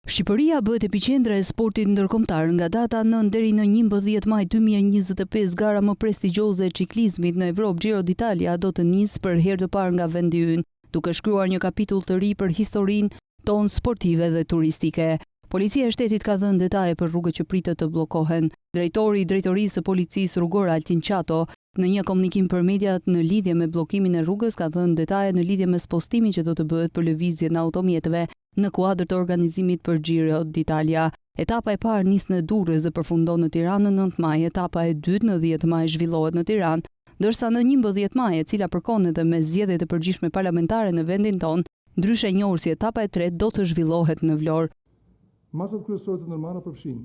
Shqipëria bëhet epiqendra e sportit ndërkombëtar nga data 9 deri në 11 maj 2025. Gara më prestigjioze e ciklizmit në Evropë, Giro d'Italia, do të nisë për herë të parë nga vendi ynë, duke shkruar një kapitull të ri për historinë tonë sportive dhe turistike. Policia e shtetit ka dhënë detaje për rrugët që pritet të bllokohen. Drejtori i drejtorisë së policisë rrugore Altin Qato, në një komunikim për mediat në lidhje me bllokimin e rrugës, ka dhënë detaje në lidhje me spostimin që do të bëhet për lëvizjen e automjeteve në kuadër të organizimit për Giro d'Italia. Etapa e parë nis në Durrës dhe përfundon në Tiranë në 9 maj. Etapa e dytë në 10 maj zhvillohet në Tiranë, ndërsa në 11 maj, e cila përkon edhe me zgjedhjet e përgjithshme parlamentare në vendin tonë, ndryshe e njohur si etapa e tretë, do të zhvillohet në Vlorë. Masat kryesore të ndërmarra përfshin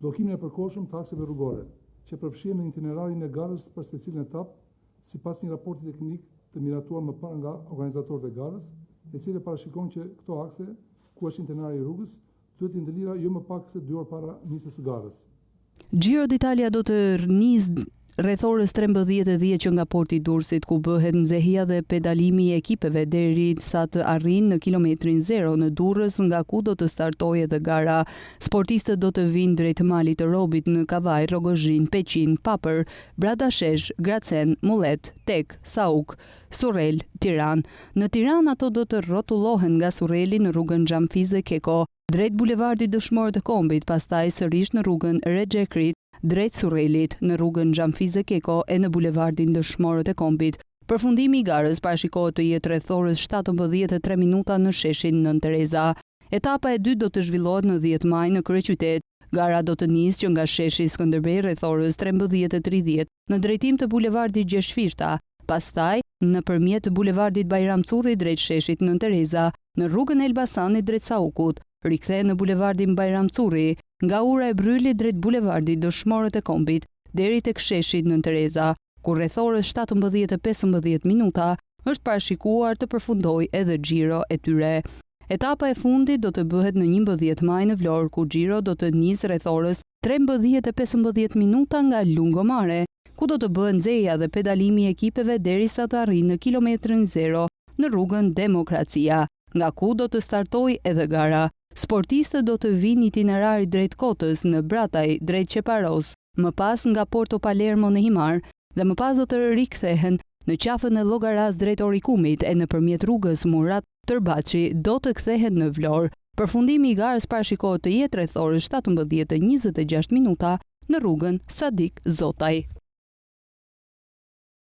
bllokimin e përkohshëm të akseve rrugore, që përfshin në itinerarin e garës për secilën etapë, sipas një raporti teknik të miratuar më parë nga organizatorët e garës, e cila parashikon që këto akse, ku është itinerari i rrugës, duhet të ndëlira jo më pak se 2 orë para nisjes së garës. Giro d'Italia do të nisë rreth orës 13:10 që nga porti i Durrësit, ku bëhet nxehja dhe pedalimi i ekipeve derisa të arrijnë në kilometrin 0 në Durrës, nga ku do të startojë edhe gara. Sportistët do të vinë drejt malit të Robit në Kavaj, Rogozhin, Peqin, Papër, Bradashesh, Gracen, Mullet, Tek, Sauk, Surrel, Tiranë. Në Tiranë ato do të rrotullohen nga Surreli në rrugën Xhamfize Keko, drejt bulevardit Dëshmorët e Kombit, pastaj sërish në rrugën Rexhekrit, drejt Surrelit, në rrugën Xhamfize Keko e në bulevardin Dëshmorët e Kombit. Përfundimi i garës parashikohet të jetë rreth orës 17:03 në sheshin Nën Tereza. Etapa e dytë do të zhvillohet në 10 maj në kryeqytet. Gara do të nisë që nga sheshi Skënderbej rreth orës 13:30 në drejtim të bulevardit Gjeshfishta, pastaj nëpërmjet bulevardit Bajram Curri drejt sheshit Nën Tereza, në rrugën Elbasanit drejt Saukut, rikthehet në bulevardin Bajram Curri, nga ura e Brylit drejt bulevardit Dëshmorët e Kombit deri tek sheshi Nën Tereza, ku rreth orës 17:15 është parashikuar të përfundojë edhe Giro e tyre. Etapa e fundit do të bëhet në 11 maj në Vlorë, ku Giro do të nisë rreth orës 13:15 nga Lungomare, ku do të bëhen nxehja dhe pedalimi i ekipeve derisa të arrijnë në kilometrin 0 në rrugën Demokracia, nga ku do të startojë edhe gara. Sportistët do të vinë itinerari drejt Kotës në Brataj drejt Qeparos, më pas nga Porto Palermo në Himar dhe më pas do të rikthehen në qafën e Llogaras drejt Orikumit e nëpërmjet rrugës Murat Tërbaçi do të kthehen në Vlorë. Përfundimi i garës parashikohet të jetë rreth orës 17:26 në rrugën Sadik Zotaj.